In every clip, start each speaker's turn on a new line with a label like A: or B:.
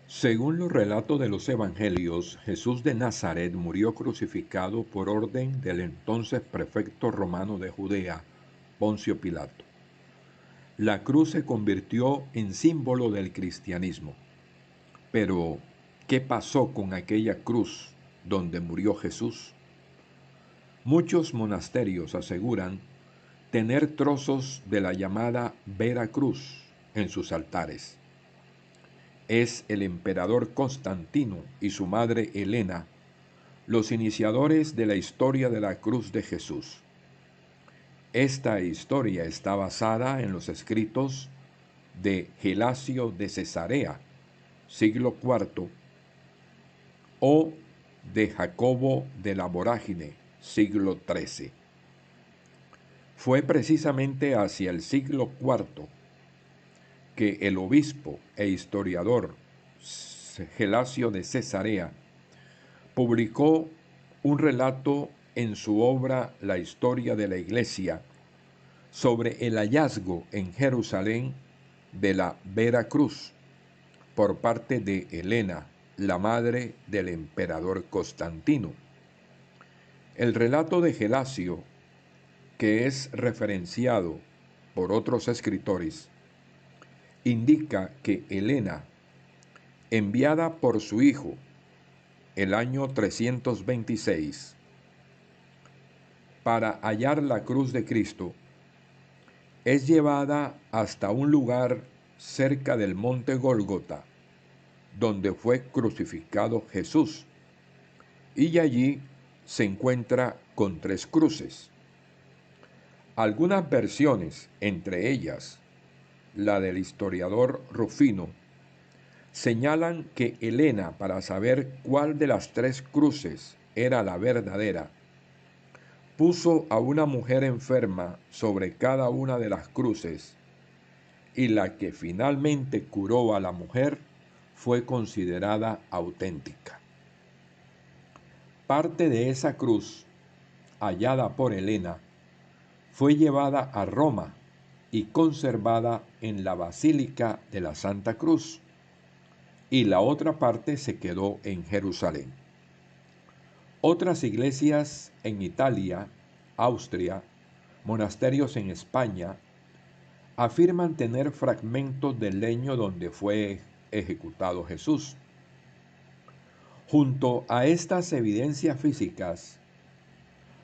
A: Según los relatos de los evangelios, Jesús de Nazaret murió crucificado por orden del entonces prefecto romano de Judea, Poncio Pilato. La cruz se convirtió en símbolo del cristianismo. Pero, ¿qué pasó con aquella cruz donde murió Jesús? Muchos monasterios aseguran tener trozos de la llamada Vera Cruz en sus altares. Es el emperador Constantino y su madre Helena los iniciadores de la historia de la cruz de Jesús. Esta historia está basada en los escritos de Gelasio de Cesarea, siglo IV, o de Jacobo de la Vorágine, siglo XIII. Fue precisamente hacia el siglo IV que el obispo e historiador Gelasio de Cesarea publicó un relato en su obra La historia de la Iglesia sobre el hallazgo en Jerusalén de la Vera Cruz por parte de Helena, la madre del emperador Constantino. El relato de Gelasio, que es referenciado por otros escritores, indica que Helena, enviada por su hijo el año 326 para hallar la cruz de Cristo, es llevada hasta un lugar cerca del monte Gólgota, donde fue crucificado Jesús, y allí se encuentra con 3 cruces. Algunas versiones, entre ellas la del historiador Rufino, señalan que Helena, para saber cuál de las 3 cruces era la verdadera, puso a una mujer enferma sobre cada una de las cruces, y la que finalmente curó a la mujer fue considerada auténtica. Parte de esa cruz, hallada por Helena, fue llevada a Roma y conservada en la Basílica de la Santa Cruz, y la otra parte se quedó en Jerusalén. Otras iglesias en Italia, Austria, monasterios en España, afirman tener fragmentos del leño donde fue ejecutado Jesús. Junto a estas evidencias físicas,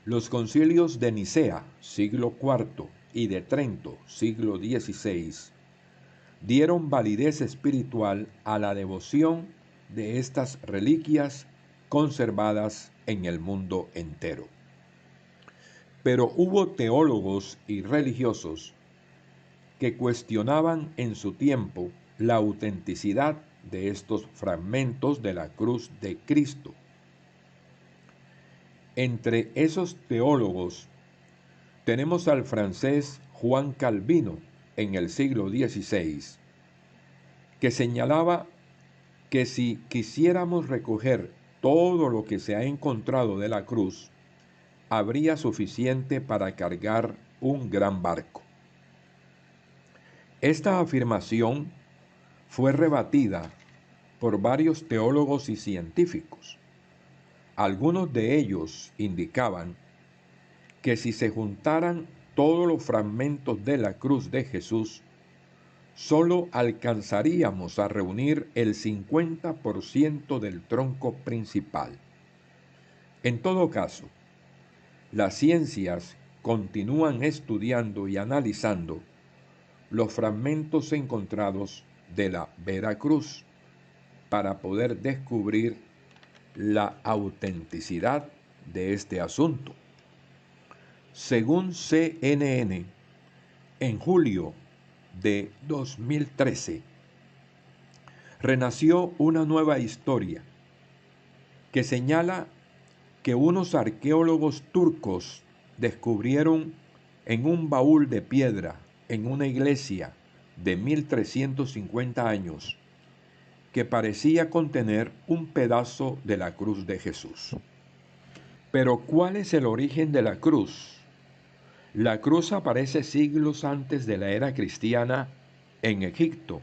A: los concilios de Nicea, siglo IV, y de Trento, siglo XVI, dieron validez espiritual a la devoción de estas reliquias conservadas en el mundo entero. Pero hubo teólogos y religiosos que cuestionaban en su tiempo la autenticidad de estos fragmentos de la cruz de Cristo. Entre esos teólogos tenemos al francés Juan Calvino en el siglo XVI, que señalaba que si quisiéramos recoger todo lo que se ha encontrado de la cruz, habría suficiente para cargar un gran barco. Esta afirmación fue rebatida por varios teólogos y científicos. Algunos de ellos indicaban que si se juntaran todos los fragmentos de la cruz de Jesús, solo alcanzaríamos a reunir el 50% del tronco principal. En todo caso, las ciencias continúan estudiando y analizando los fragmentos encontrados de la Vera Cruz para poder descubrir la autenticidad de este asunto. Según CNN, en julio de 2013, renació una nueva historia que señala que unos arqueólogos turcos descubrieron en un baúl de piedra en una iglesia de 1350 años que parecía contener un pedazo de la cruz de Jesús. Pero ¿cuál es el origen de la cruz? La cruz aparece siglos antes de la era cristiana en Egipto,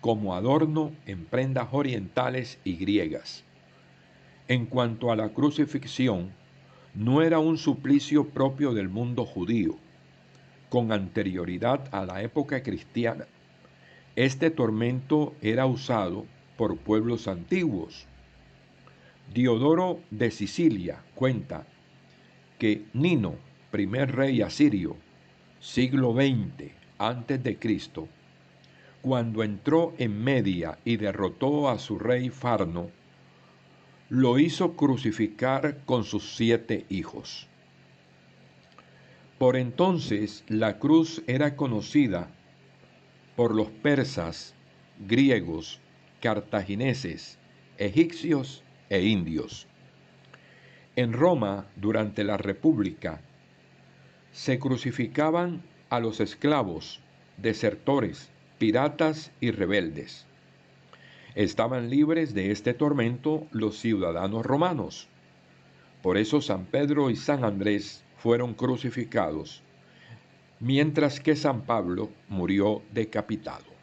A: como adorno en prendas orientales y griegas. En cuanto a la crucifixión, no era un suplicio propio del mundo judío. Con anterioridad a la época cristiana, este tormento era usado por pueblos antiguos. Diodoro de Sicilia cuenta que Nino, primer rey asirio, siglo XX a.C., cuando entró en Media y derrotó a su rey Farno, lo hizo crucificar con sus 7 hijos. Por entonces la cruz era conocida por los persas, griegos, cartagineses, egipcios e indios. En Roma, durante la República, se crucificaban a los esclavos, desertores, piratas y rebeldes. Estaban libres de este tormento los ciudadanos romanos. Por eso San Pedro y San Andrés fueron crucificados, mientras que San Pablo murió decapitado.